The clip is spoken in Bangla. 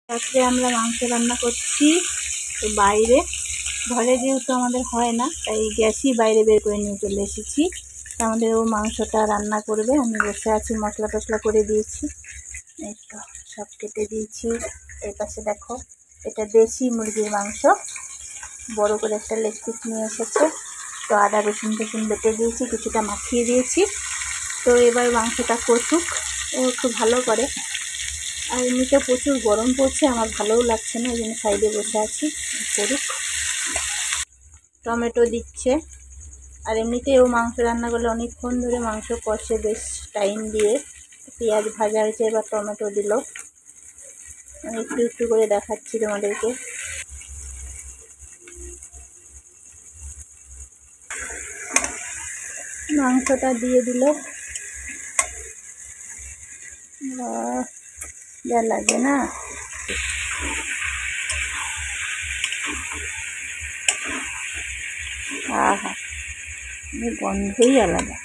রাত্রে আমরা মাংস রান্না করছি তো বাইরে, ঘরে যেহেতু আমাদের হয় না তাই গ্যাসই বাইরে বের করে নিয়ে চলে এসেছি। আমাদের ও মাংসটা রান্না করবে, আমি বসে আছি, মশলা টশলা করে দিয়েছি, এই তো সব কেটে দিয়েছি। এই পাশে দেখো, এটা দেশি মুরগির মাংস, বড় করে একটা লেগ পিস নিয়ে এসেছে। তো আদা রসুন টসুন বেটে দিয়েছি, কিছুটা মাখিয়ে দিয়েছি। তো এবার মাংসটা কষুক, ও একটু ভালো করে। আর এমনিতে প্রচুর গরম পড়ছে, আমার ভালোও লাগছে না, এই জন্য সাইডে বসে আছি, করুক। টমেটো দিচ্ছে, আর এমনিতেও মাংস রান্না করলে অনেকক্ষণ ধরে মাংস কষে, বেশ টাইম দিয়ে। পেঁয়াজ ভাজা হয়েছে, এবার টমেটো দিল। আমি একটু একটু করে দেখাচ্ছি তোমাদেরকে। মাংসটা দিয়ে দিল, যা লাগে না। আহা, গন্ধই আলাদা।